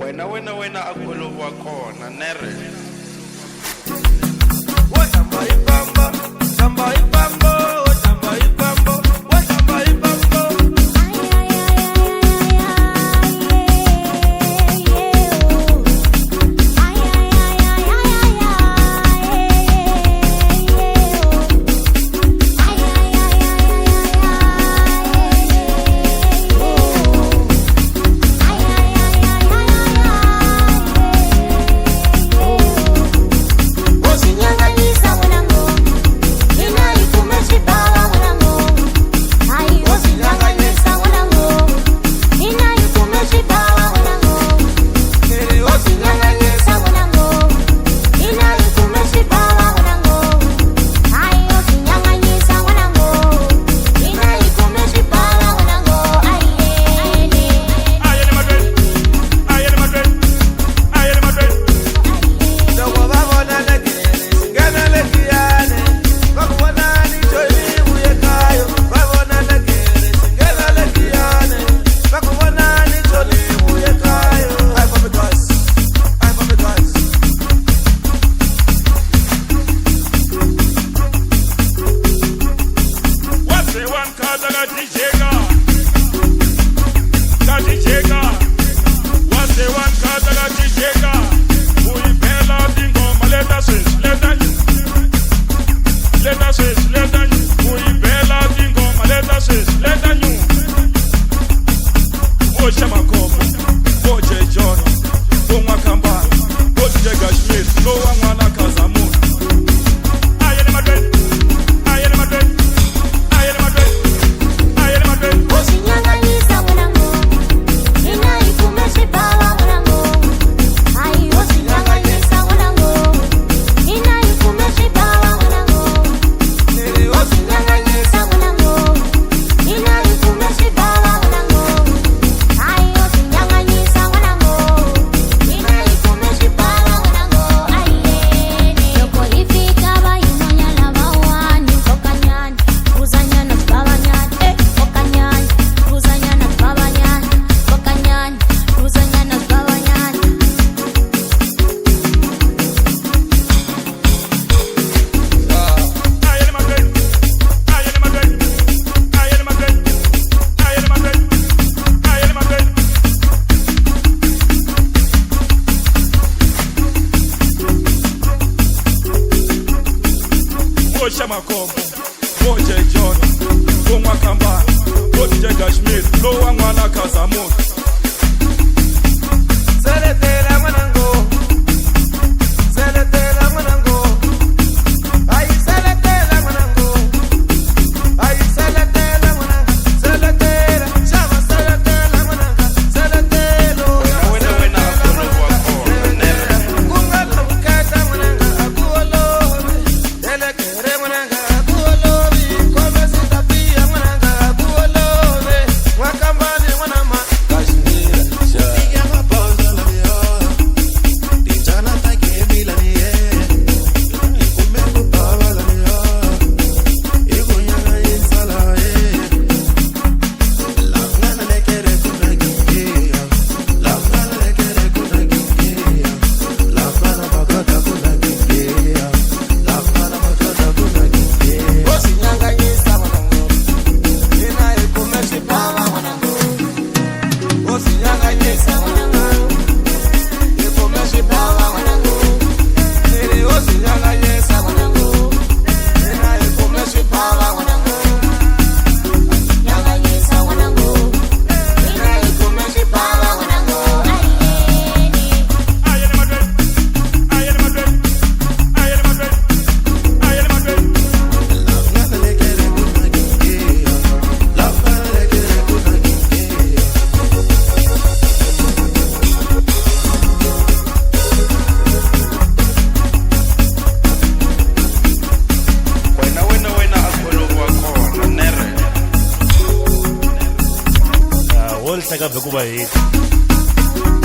wena akolo wa kona nere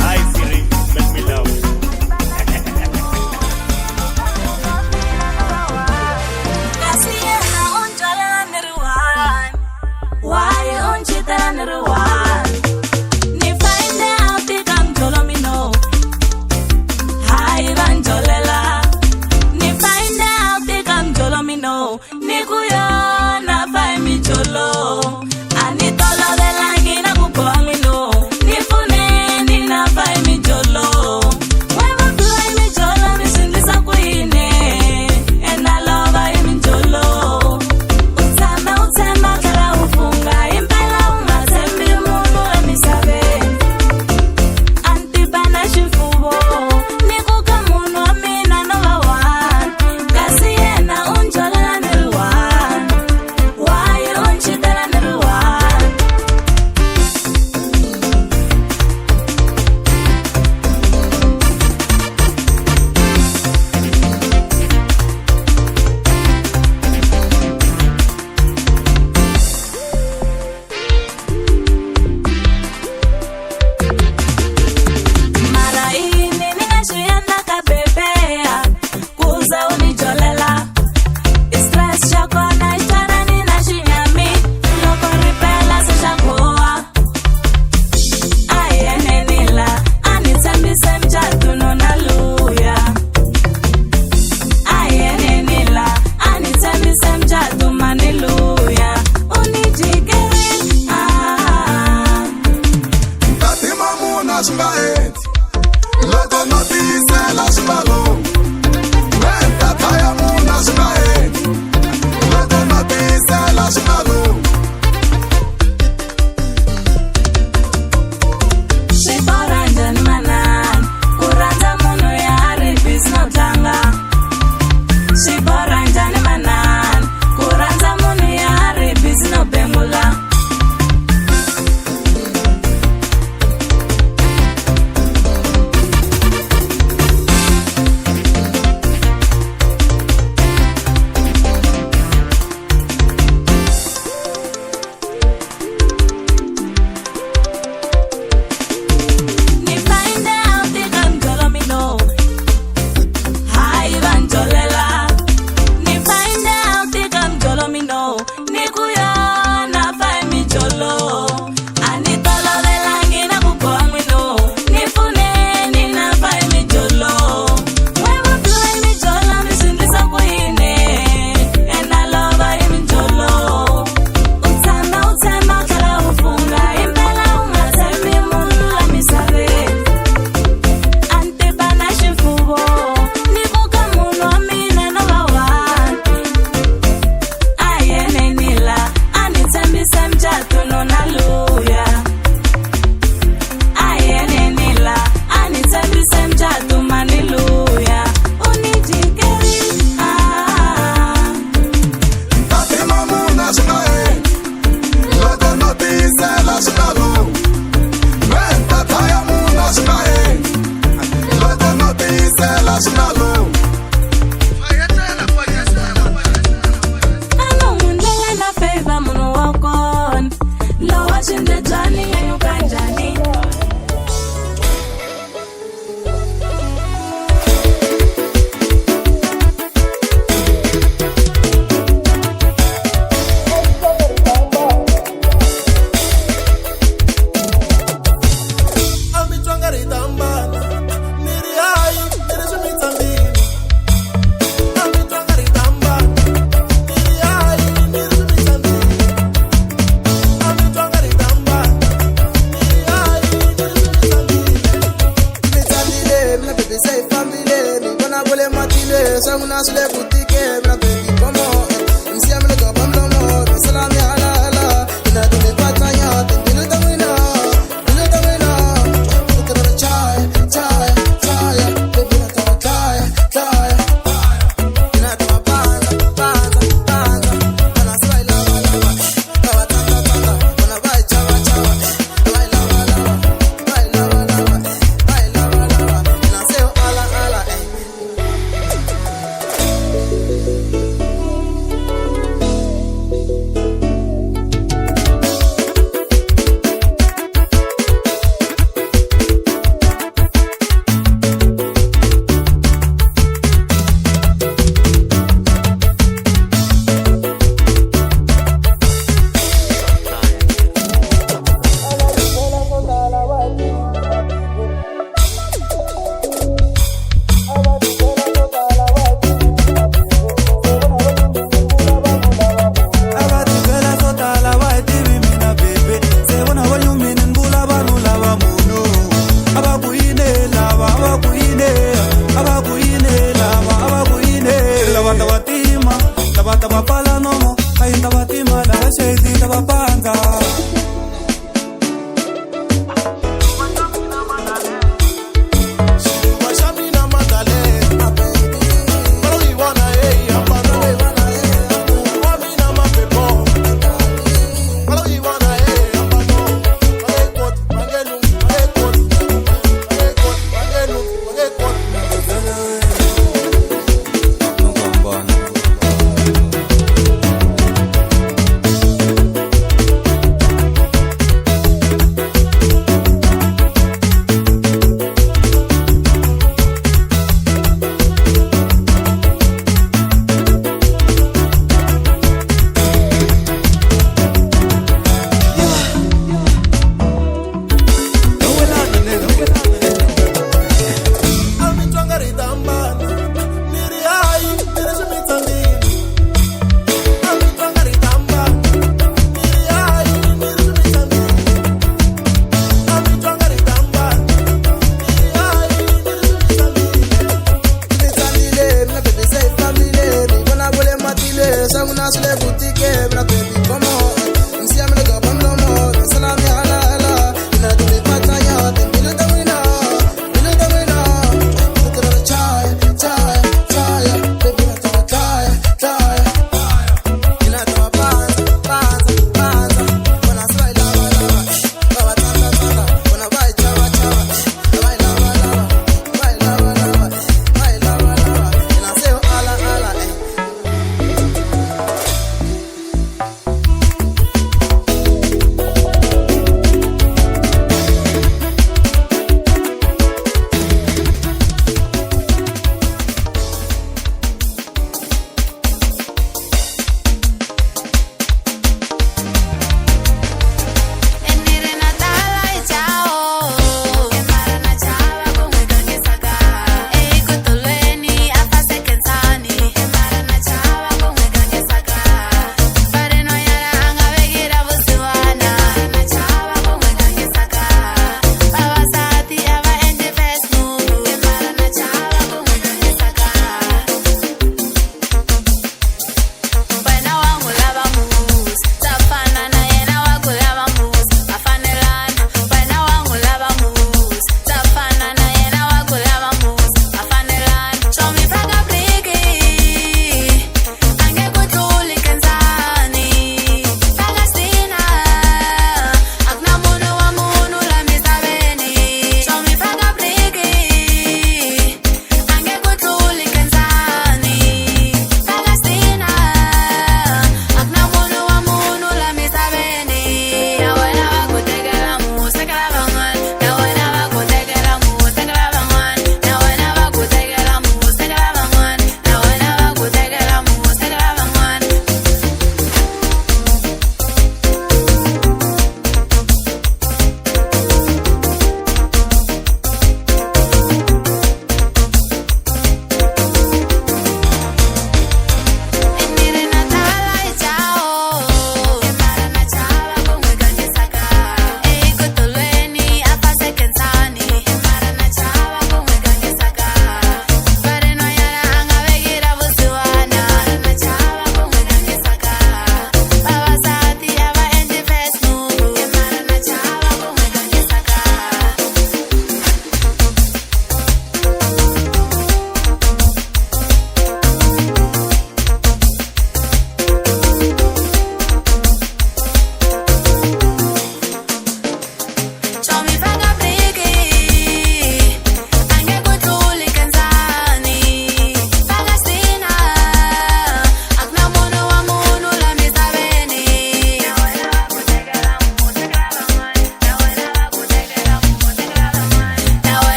Hi Siri, make me love. Why on chita na ruwan? Ni find out big ang jolo mi no.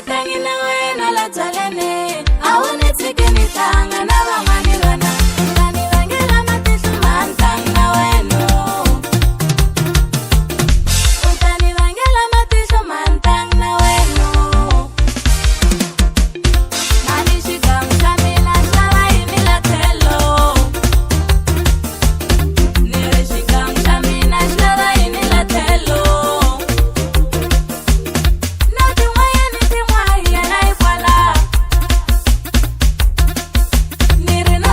tangi na wena la talene awone tike ni tanga na vamani vana utani vangela matihlo mantang na wena utani vangela matihlo mantang na wena mani xikan'we xa mina xava yini la tlhelo ni ri xikan'we xa mina xava yini la tlhelo na tin'wanyani tin'wanyana hi kwala ni ri na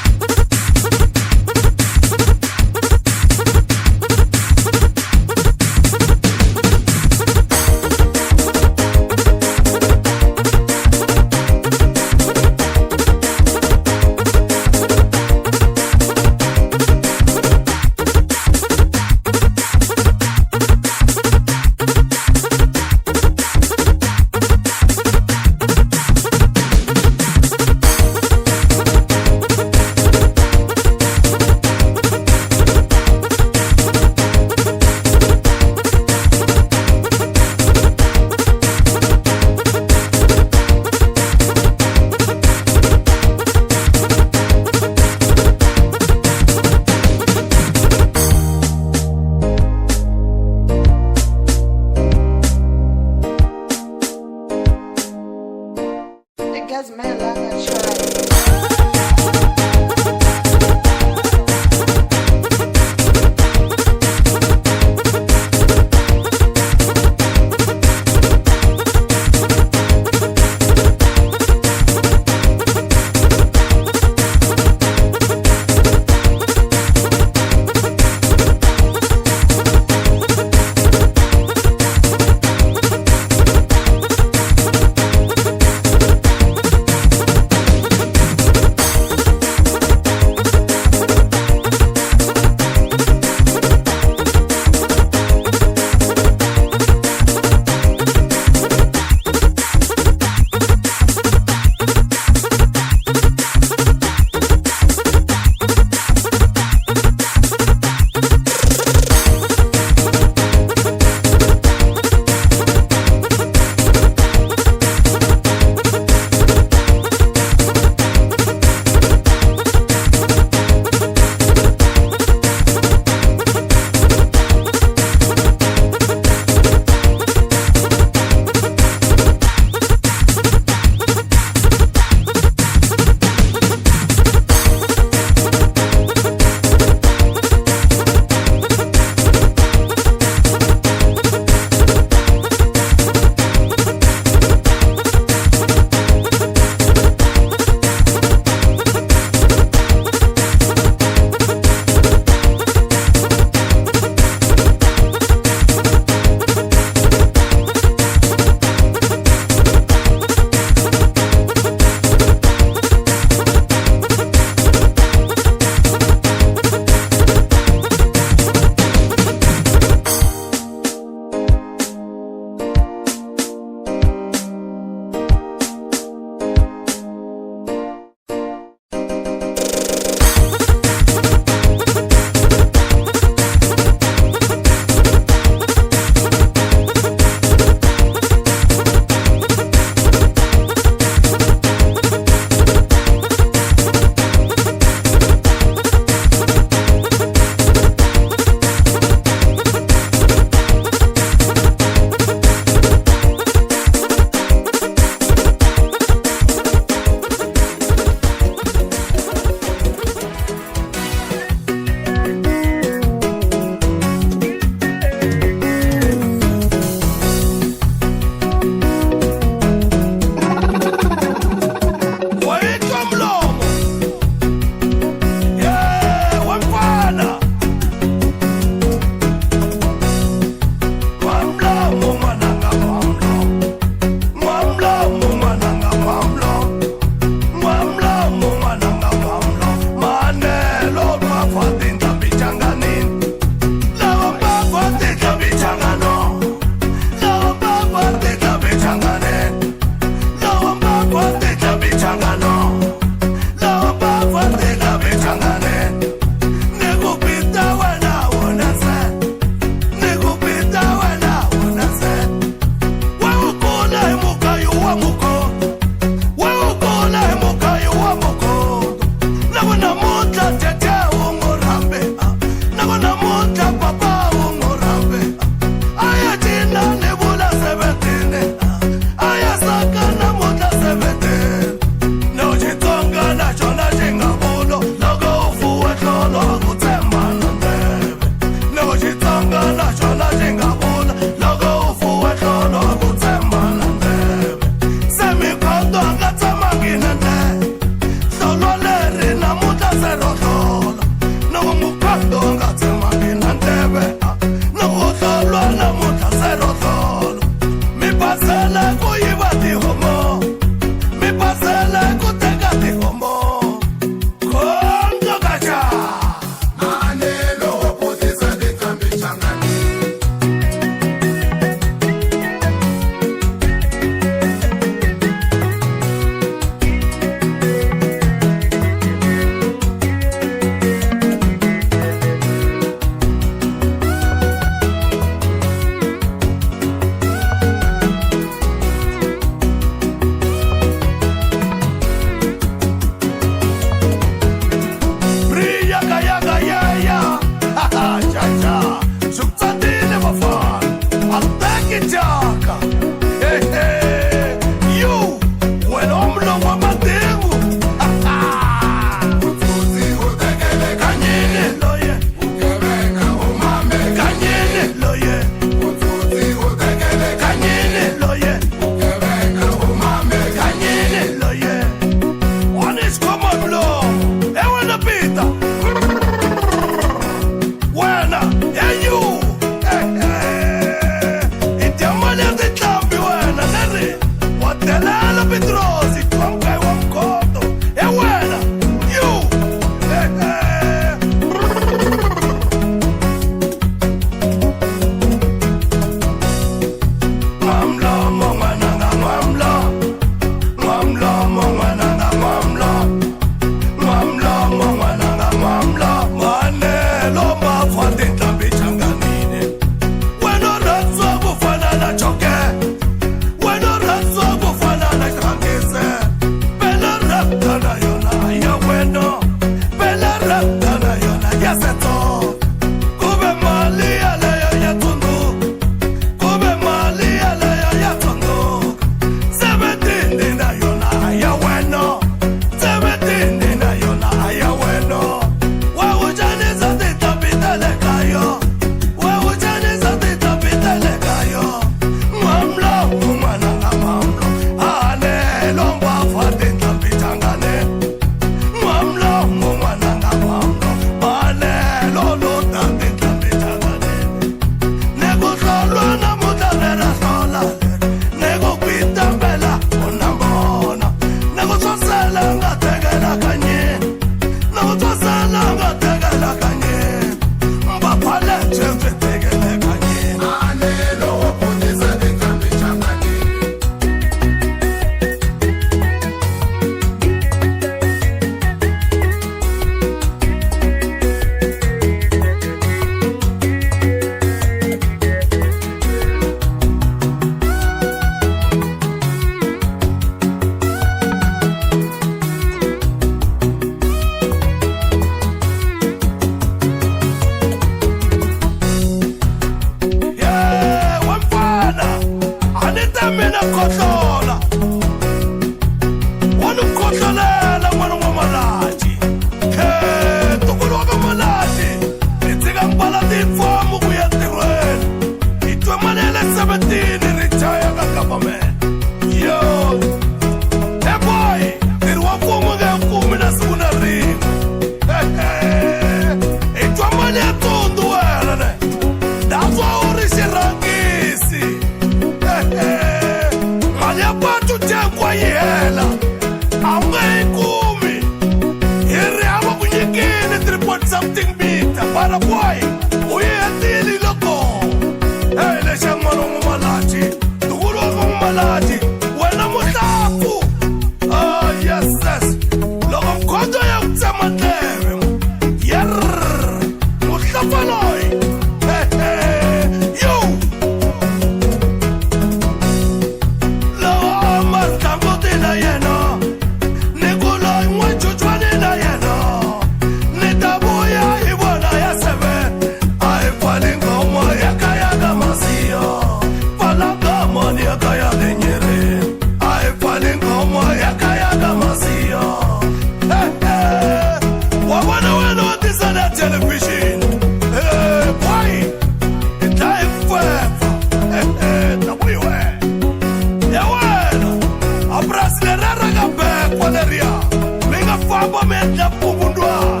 government na kubundwa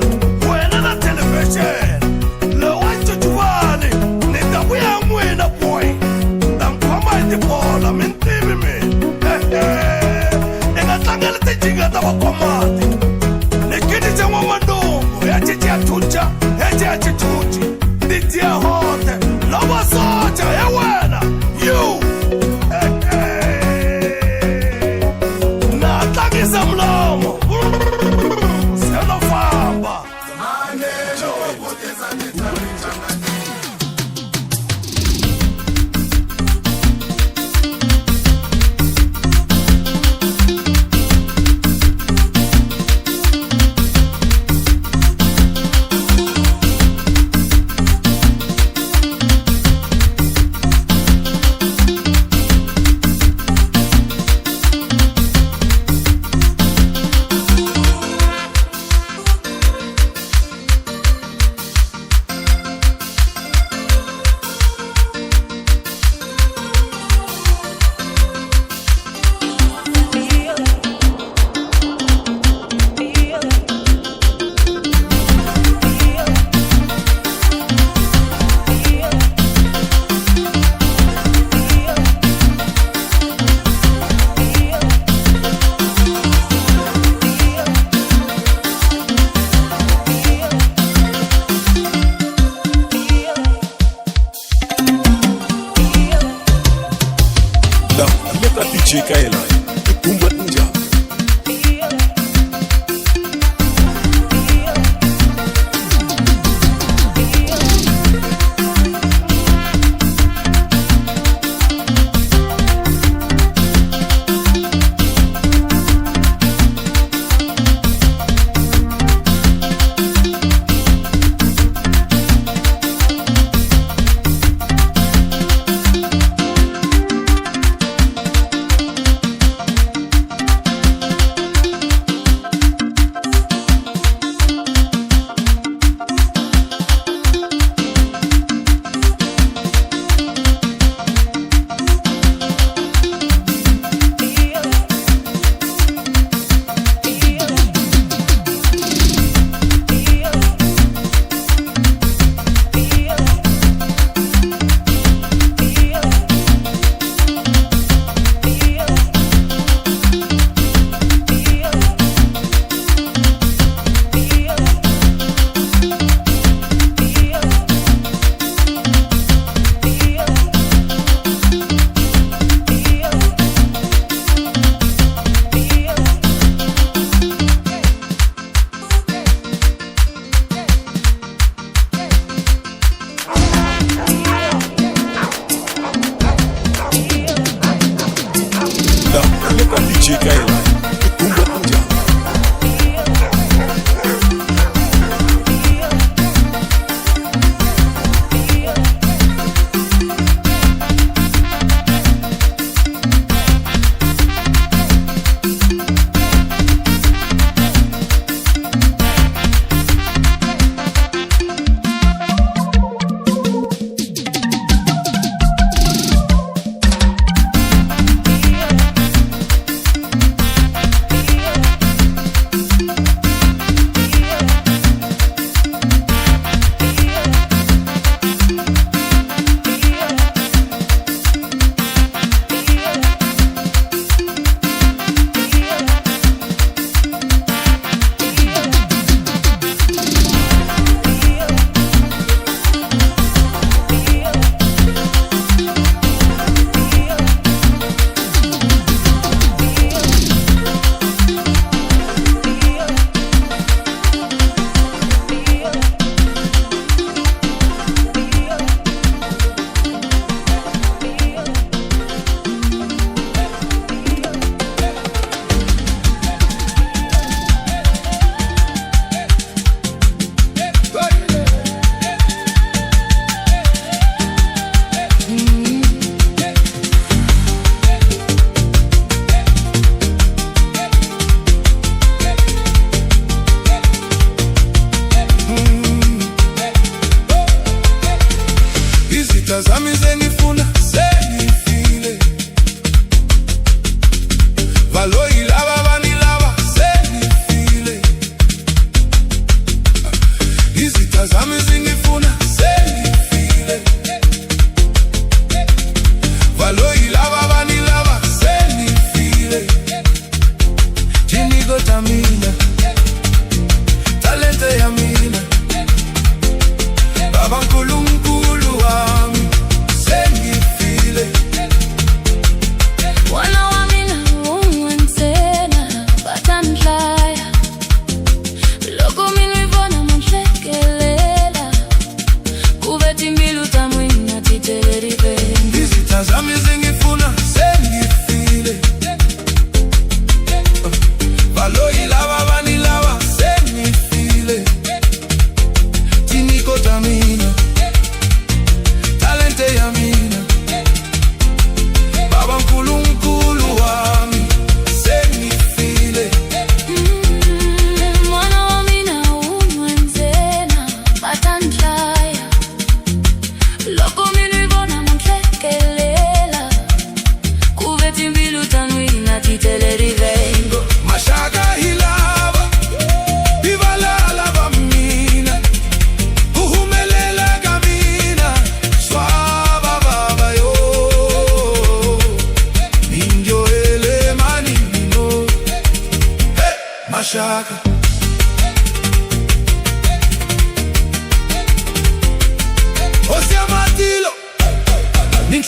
wena na television lo wancho chuvani ni tabu ya mwena boy tamkwama itipola mintibi mi ingatangele tijinga tawakomati nikiti cha mwamandungu ya chichi ya tucha heche ya chichuchi nditi ya hote loba socha ya wena you na tangisa mlomo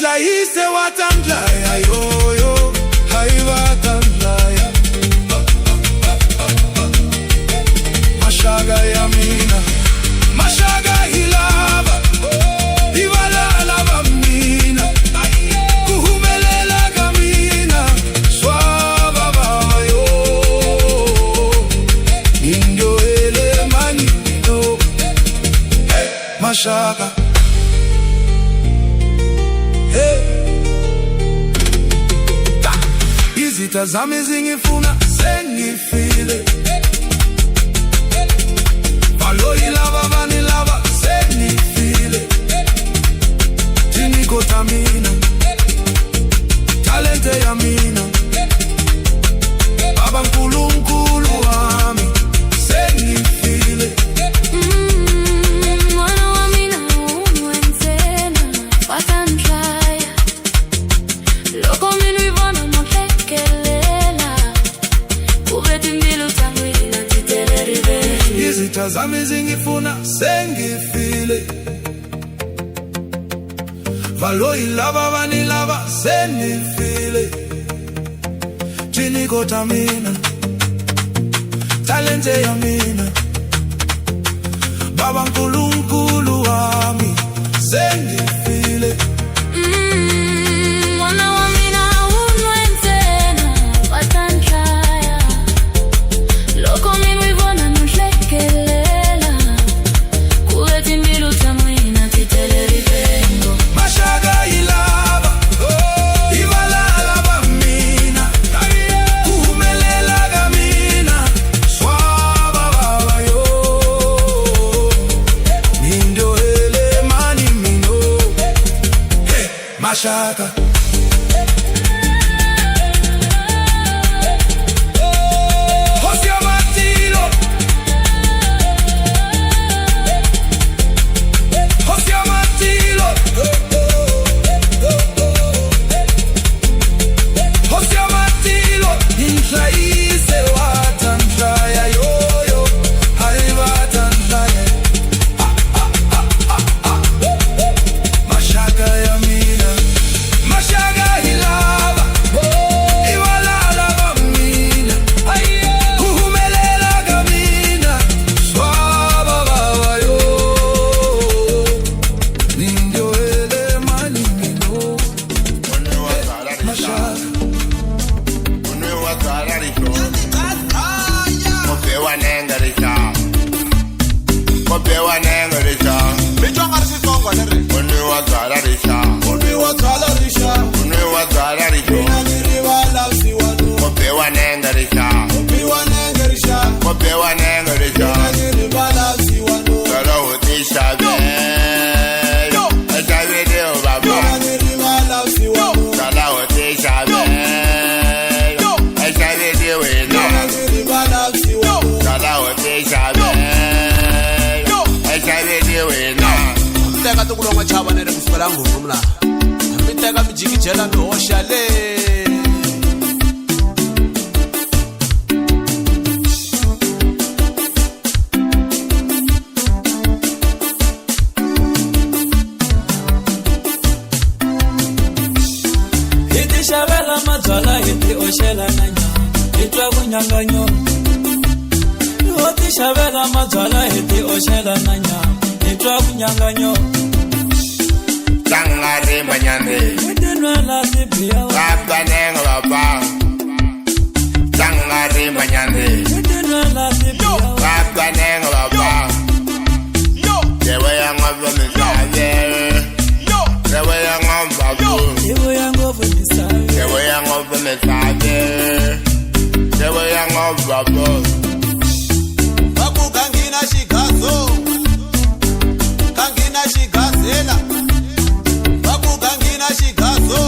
Inhlayise watandlaya yoyo hayi watandlaya Mashaka ya mina Mashaka hilava Ibalala ba mina Kuhumelela ka mina Swaba baba yo Indio ele mani no Mashaka Izitha zami zingifuna sengifile Baloyi lava bani lava sengifile Tinikota mina Talente ya mina Baba nkulunkulu wami sengifile Mwana wa mina umwenzena watanjaya Loko minu ivona maphekelela Kubeti mbilu tangwina titelerive Izitha zami zingifuna sengifile Valoyi lava bani lava sengifile Tinikota mina Talente ya mina Baba nkulunkulu wami sengifile Mwana wa mina umwenzena watanjaya Loko minu ivona maphekelela Kubeti mbilu tangwina titelerivengo Mashaka ilava Ibalala ba mina Kuhumelela ka mina Swaba baba yo Nindo ele mani mino Mashaka Hostia Matilo Hostia Matilo Hostia Matilo Inhlayise watandlaya yoyo hayi watandlaya Mashaka ya mina Mashaka hilava Ibalala ba mina Kuhumelela ka mina Swaba baba yo Nindio ele mani mino Mashaka Teka tukulonga chava nere kusipela nguru mla Miteka mijiki jela miosha le Hiti shavela madzwala hiti oshela na nyama Hitwa kunyanganyo Hiti shavela madzwala hiti oshela na nyama Hitwa kunyanganyo Tangare manyande Hidinwela tibiya Kapta nengo baba Tangare manyande Hidinwela tibiya Kapta nengo baba Dewe ya ngobo misabe Dewe ya ngobo Ibu yangu vunisawe Dewe ya ngobo misabe Dewe ya ngobo Baku kangina shigazo Kangina shigazela Baku kangina shigazo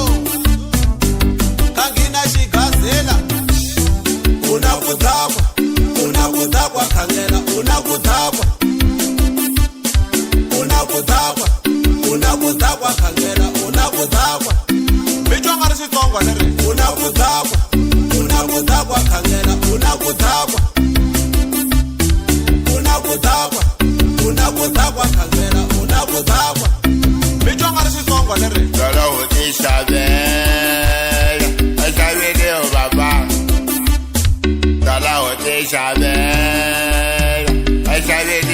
Kangina shigazela Unakudakwa kangela Unakudakwa kangela Unakudakwa Bichwa ngari sitongwa nere Unakudakwa kangela Unakudakwa unakudakwa khangela unakudakwa bichwa ngari Xitsonga leri Dala uti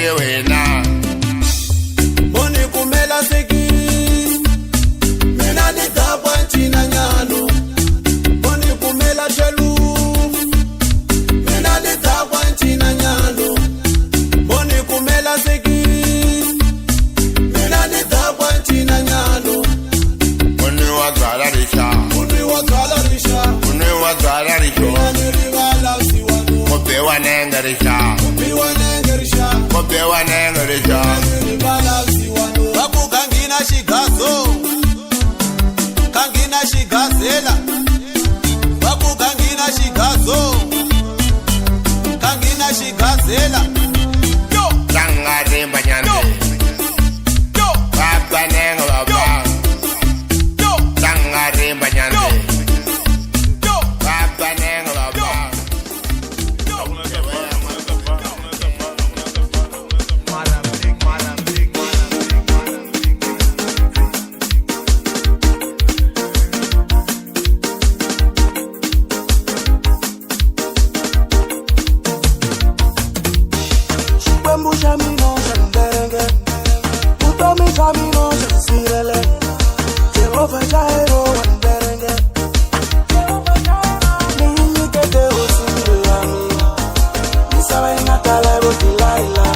ye wena Boni kumela seki Mina nitapwa nchina nyano Boni kumela shelu Mina nitapwa nchina nyano Boni kumela seki Mina nitapwa nchina nyano Uni wazala risha Uni wazala risha Uni wazala risho Uni rivala siwano Mopewa nenga risha Mopewa nenga risha Mopewa nenga risha Uni rivala siwano Babu kangina shigazo Kangina shigazela Babu kangina shigazo Kangina shigazela Yo Tanga rimba nyande Yo Baba nenga baba Yo Tanga rimba nyande Yo Baba nenga baba Bambusha mino shanderenge Utomi shamino shansirele Jehova Jairo wanderenge Nini kete usiri yami Nisawe ingatala ebo tilaila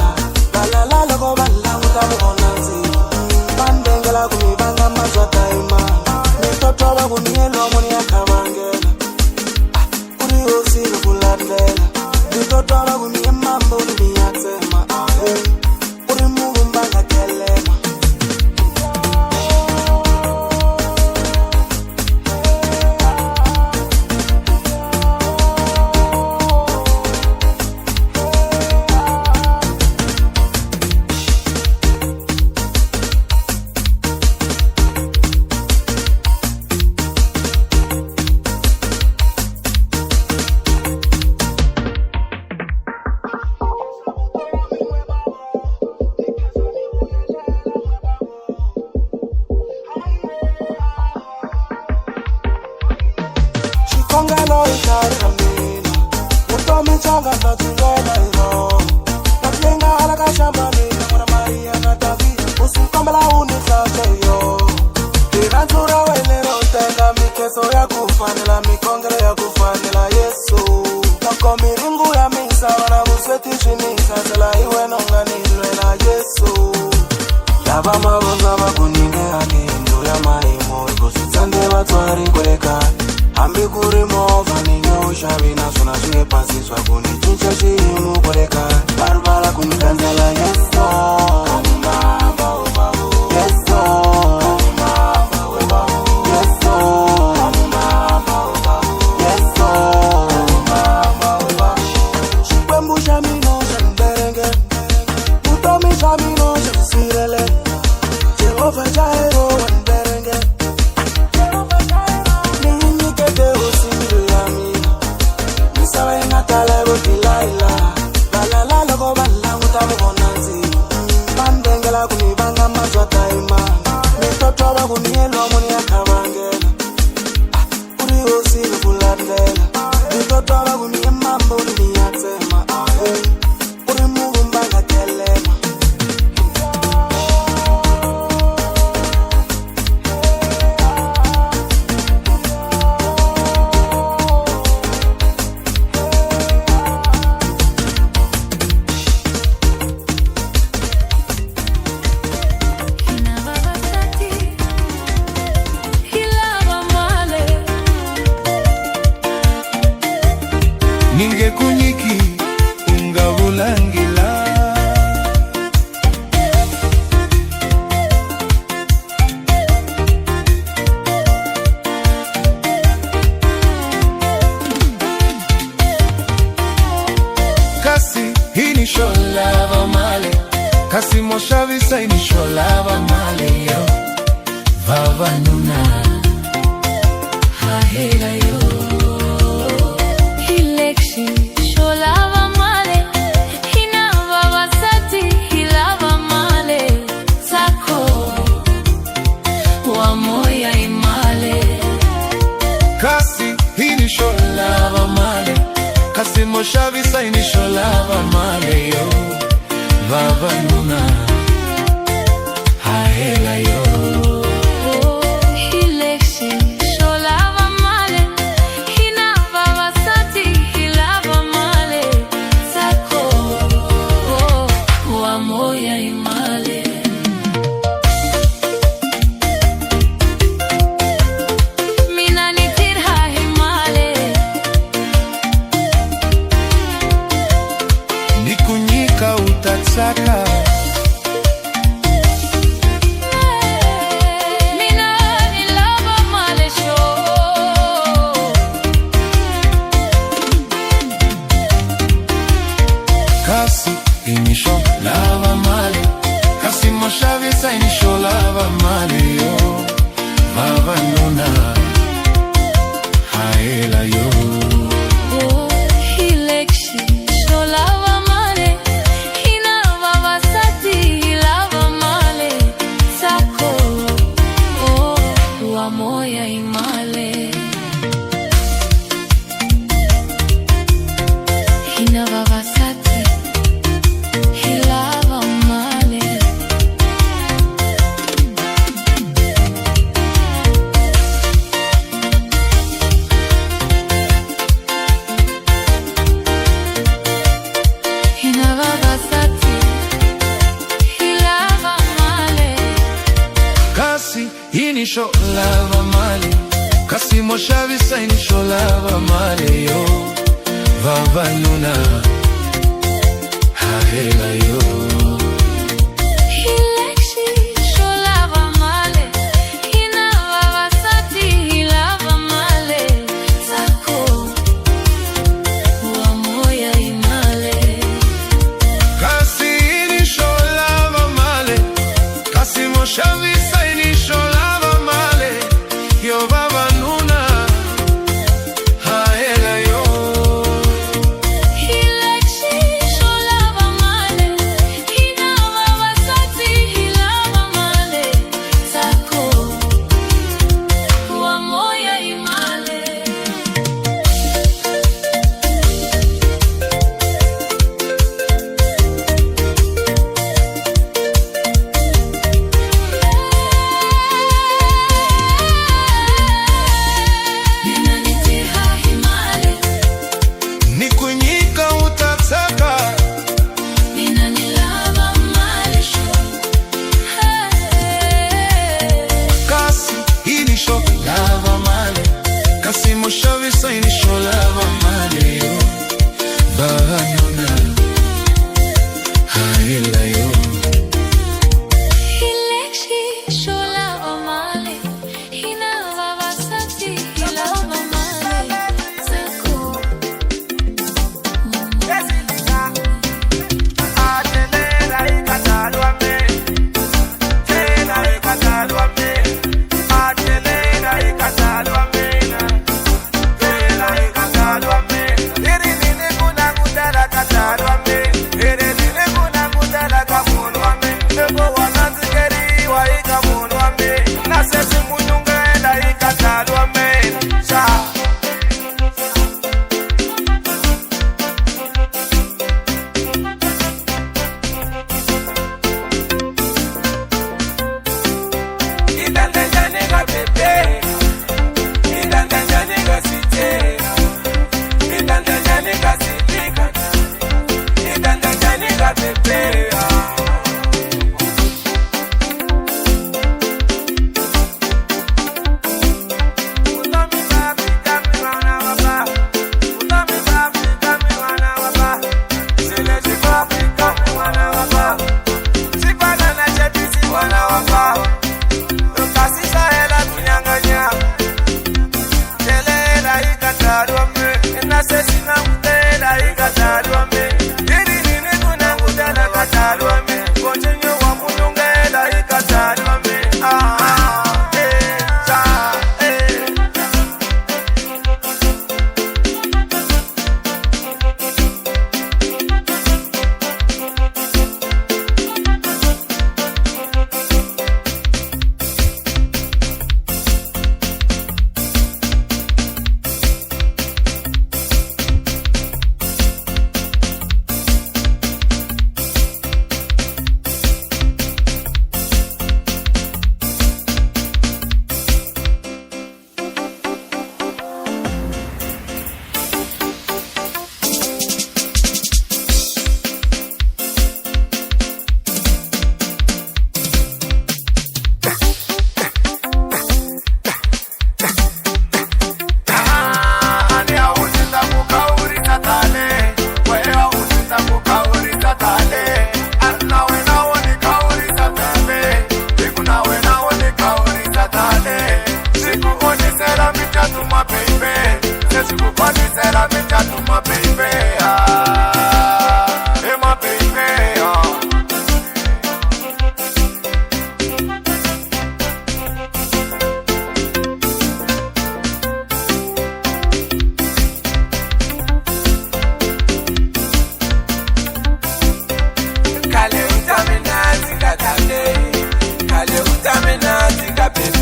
Lalala loko bala utamu onanzi Bandengela kumibanga mazwata ima Nitotoba kunielo moni akabangela Uri usiri kulandela Nitotoba kunie mambo niyatema Uri mungu mbanga kelema Kongelo ikari amina Utomi changa natulela iro Nakulenga alaka shamba mina Mwana Maria na David Usikomela uniklache yo Iranzura welero tenga mikeso ya kufanela Mikongele ya kufanela Yesu Nako miringu ya misa Wana musweti shinisa Sela iwe nonga nilwela Yesu Lava mabonza bakuninge akindu ya maimo Kusitsande batwari kweleka Ambi kuri mova ninyo ushabina Suna shige pasi swa kuni chincha shimu koleka Barbara kunikanzala yeso Kamimamba ubahu Yeso Kamimamba ubahu Yeso Kamimamba ubahu Yeso Kamimamba ubahu Shikwenbu shamino shanderenge Utomi shamino shansirele Jehova Jairo wanderenge Kunibanga mazwata ima Nitotoba kunielo moni akabangela Uri usiri kulandela Nitotoba kunie mambo niyatema Uri mungu mbanga kelema Ninge kunyiki ungavulangila Kasi hii ni sholava male Kasi moshavisa hii ni sholava male yo Vava nuna Hahela yo Kasi moshavisa inisholava male yo Vava Nuna Haela yo Hilexi Sholava Male Hina Vava Sati Hilava Male Sako Wa moya imale Mina nitirha himale Nikunyika utatsaka Mina nilava male sho Kasi inisho lava male Kasi moshavisa inisho lava male yo Vava Nuna Haela yo Hilexi Sholava Male Hina Vava Sati Hilava Male Sako Wa moya imale Hina Vava Sati Hilava Male Hina Vava Sati Hilava Male Kasi inisho lava male Kasi moshavisa inisho lava male yo Vava Nuna Haela yo Hilexi Sholava Male Hina Vava Sati Hilava Male Sako Wa moya imale Kasi inisho lava male Kasi moshavisa inisho lava male Yo Vava Nuna Haela yo Hilexi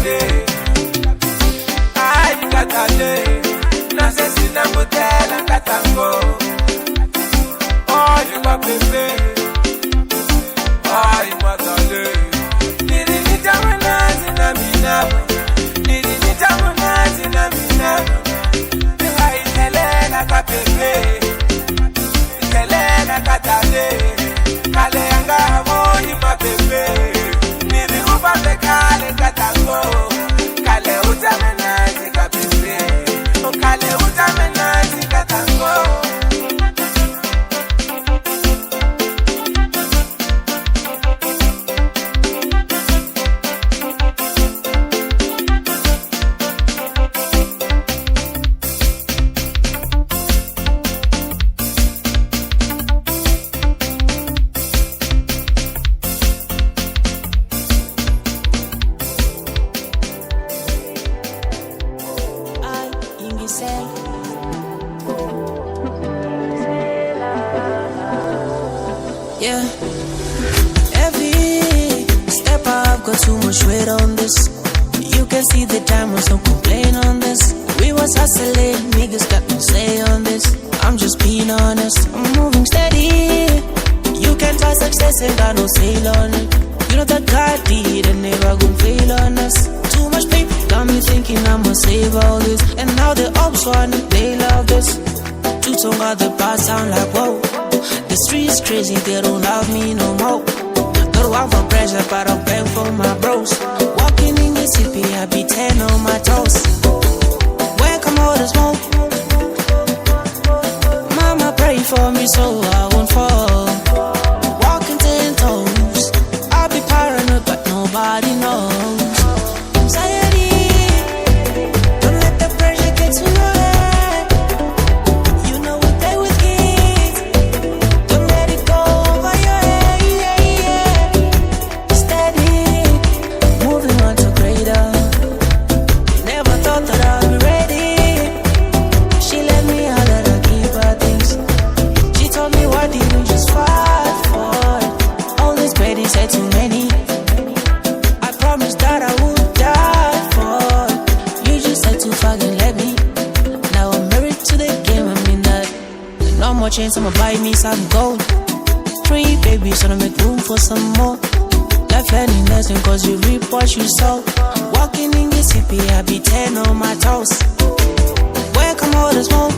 pepe. Ay, katale. Nasesina mutela katango. Ay, ma pepe. Ay, matale. Niri ni jamana zina mina. Niri ni jamana zina mina. Ay, telela ka pepe. Telela katale. Kale anga moyi ma pepe. Niri upande kale katango. Kale utamena zika pepe. Kale utamena zika tango. Yeah, every step I've got too much weight on this. You can see the diamonds, don't complain on this. We was hustling, niggas got no say on this. I'm just being honest, I'm moving steady. You can't try success, ain't got no sail on it. You know that God did and never gon' fail on us. Too much paper, got me thinking I'ma save all this. And now the ops want it, they love this. Two-tone got the bar sound like whoa. The street's crazy, they don't love me no more. Don't want for pressure, but I'm paying for my bros. Walking in the city, I be 10 on my toes. Where come all the smoke? Mama pray for me so I won't fall. Walking 10 toes, I'll be paranoid, but nobody knows. Anxiety, don't let the pressure get to your head. You know we play with kids. Don't let it go over your head, yeah, yeah. Steady, moving on to greater. Never thought that I'd be ready. She let me out that I keep her things. She told me, why didn't you just fight for it? All this petty said too many. I promised that I would die for it. You just said to fucking let me. Now I'm married to the game, I mean that. No more chains, I'ma buy me some gold. 3 babies, tryna make room for some more. Life learning lesson, cause you reap what you sow. Walking in the city, I be 10 on my toes. Where come all the smoke?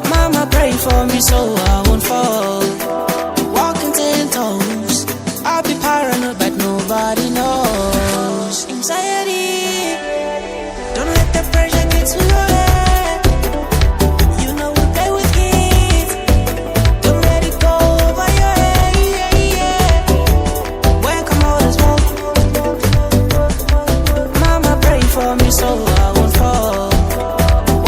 Mama pray for me so I won't fall. Walking 10 toes, I'll be paranoid, but nobody knows. Anxiety, don't let the pressure get to your head. You know we play with kids. Don't let it go over your head, yeah, yeah. Where come all the smoke? Mama pray for me so I won't fall.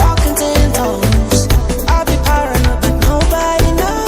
Walking 10 toes, I'll be paranoid, but nobody knows.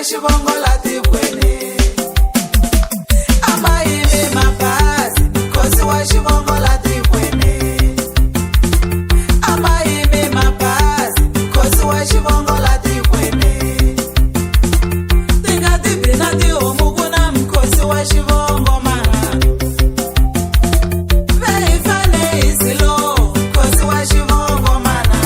xivongo la tikweni amayimi mabazi nkosi wa xivongo la tikweni amayimi mabazi nkosi wa xivongo la tikweni tinga tibina tihomu ku na mkhosi wa xivongo mara veifane hisilo nkosi wa xivongo mana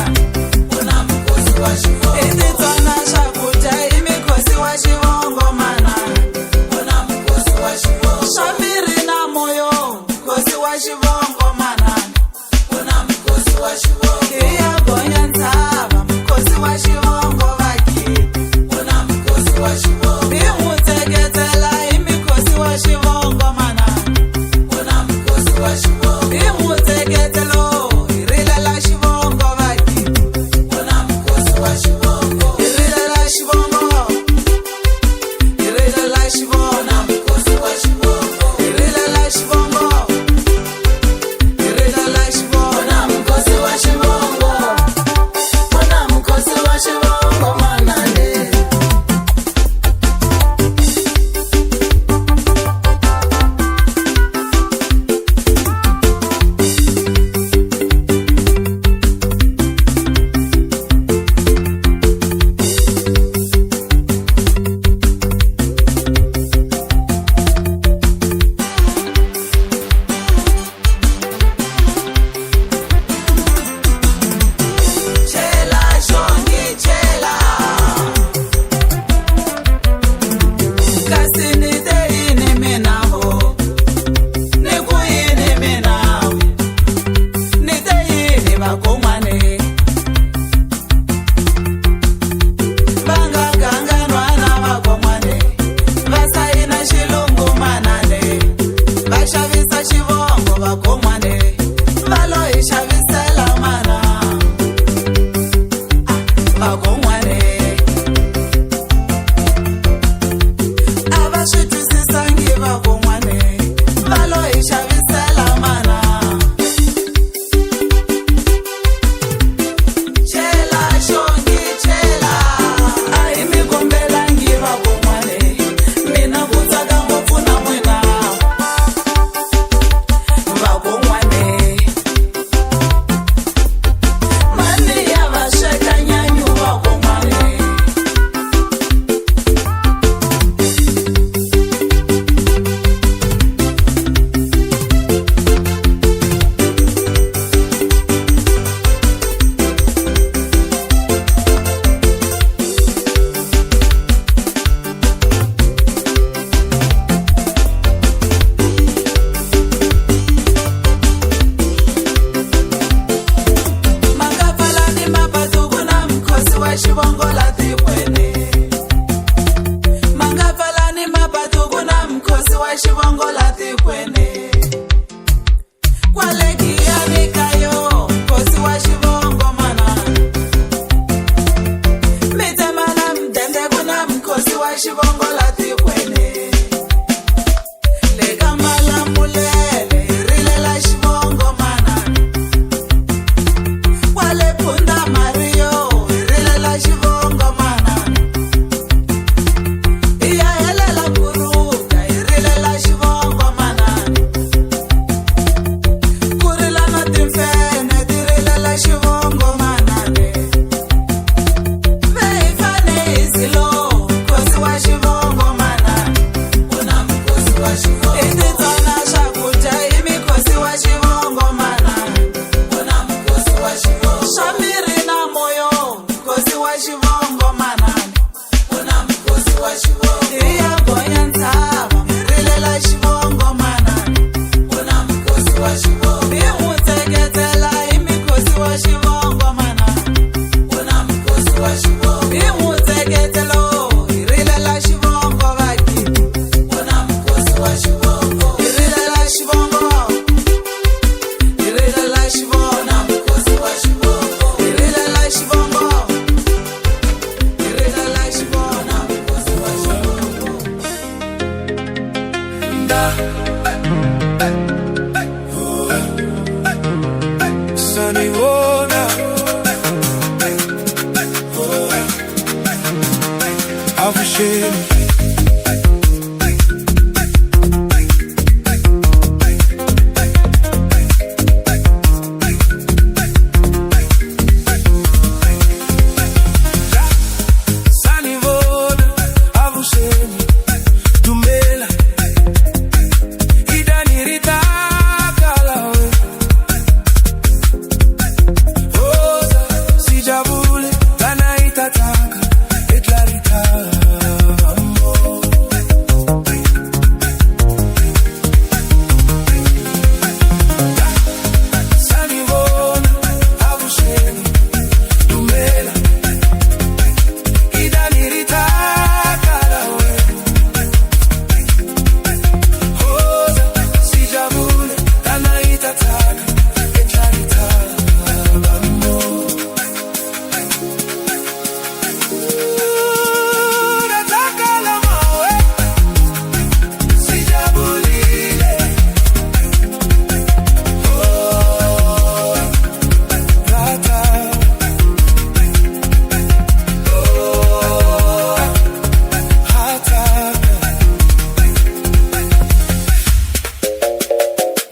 ku na mkhosi wa xivongo i titsona swakudya i mikhosi wa xivongo mana ku na mkhosi wa xivongo swa miri na moyo nkosi wa xivongo mana ku na mkhosi wa xivongo i ya gonya ntshava mkhosi wa xivongo vakili ku na mkhosi wa xivongo i n'wi tseketela i mikhosi wa xivongo mana ku na mkhosi wa xivongo i n'wi tseketelo hi rilela xivongo vakili ku na mkhosi wa xivongo hi rilela xivongo hi rilela xivongo na mkhosi wa xivongo hi rilela xivongo hi rilela xivongo na mkhosi wa xivongo ku na mkhosi wa xivongo manane chela xongi chela kasi ni te yini minaho ni ku yini minaho ni te yini vakon'wane va nga ganganwa na vakon'wane va sayina xilungu manane va xavisa xivongo vakon'wane va lo hi xavisela mana vakon'wane a va swi twisisangi vakon'wane va lo hi xavisela mana chela xongi chela a hi mi kombelangi vakon'wane mina ku tsaka ngopfu na n'wina vakon'wane mani ya va sweka nyanyu vakon'wane makapfalani mapatu ku na mkhosi wa xivongo la tikweni makapfalani mapatu ku na mkhosi wa xivongo la tikweni kwale giyani ka yo mkhosi wa xivongo mana mi tsemana mdende ku na mkhosi wa xivongo la tikweni le ka malamulele hi rilela xivongo mana kwale phunda mariyo hi rilela xivongo mana hi ya helela kuruka hi rilela xivongo mana ku rila na timfene ti rilela xivongo manane ve hi fane hi zilo nkosi wa xivongo avusheni.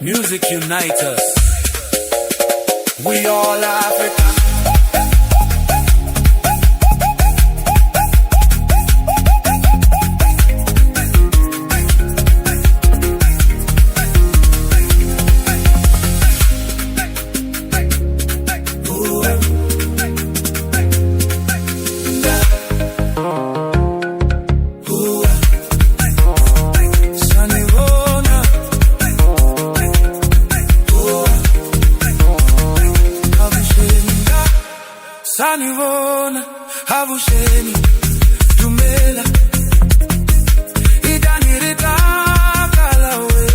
Music unite us. We all Africa. Sanivona, avusheni, dumela, idanirita kalawe.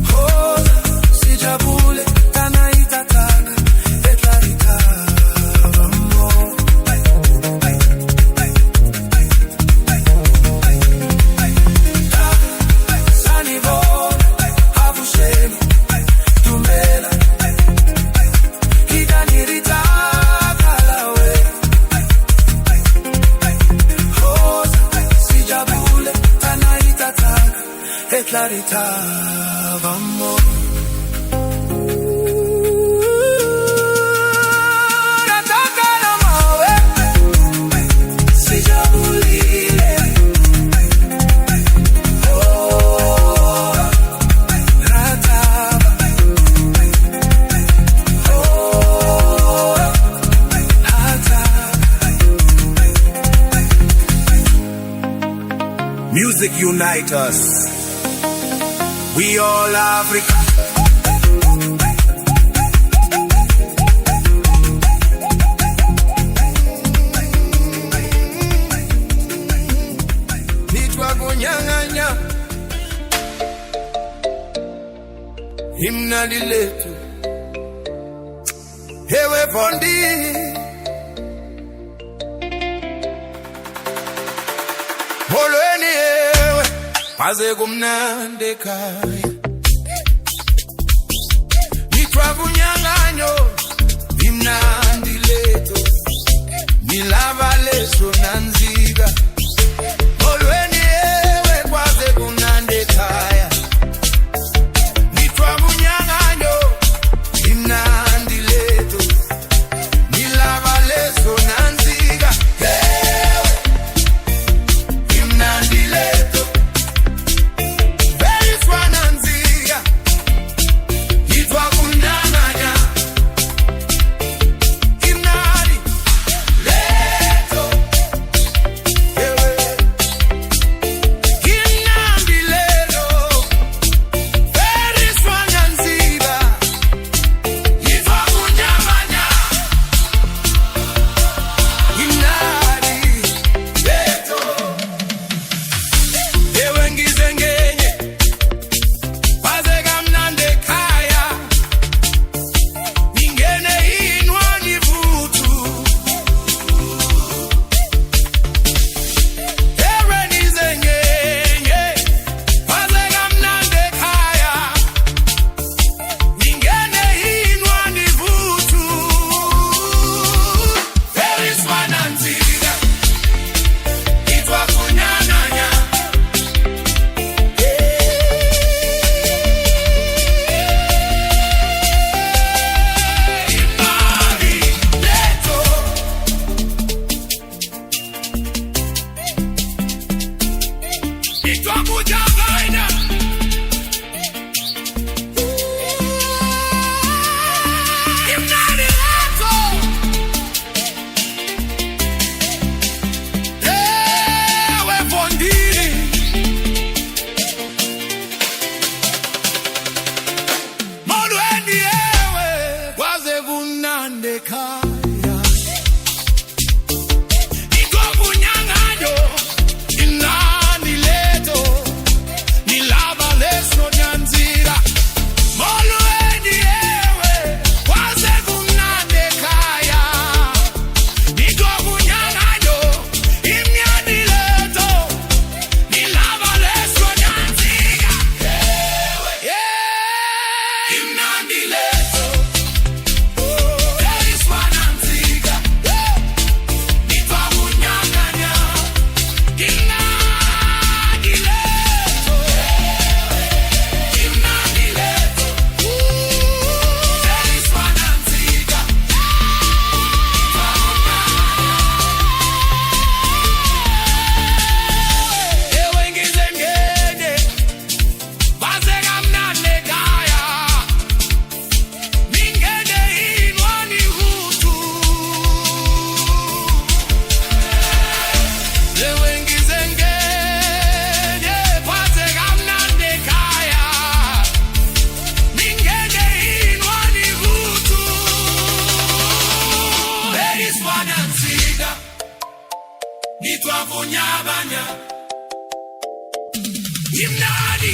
Hoza, sijabule, tana itataka, etlarita vamo. Sanivona, avusheni, dumela. Clarita, vamos. Nataka na mawe, sijabulile. Oh, rataba. Oh, hataba. Music unite us. We all Africa. Nitwa kunyang'anya himnali letu, hewe Pondi, holweni ewe maze kumnandi ekhaya. Nitwa kunyang'anyo himnandi letu, nilava leso nanzika, holweni ewe kwaze kumnandi ekhaya. Nitwa kunyang'anyo himnandi letu, nilava leso nanzika, ewe himnandi letu. Hey, nitwavunyabanya imnadi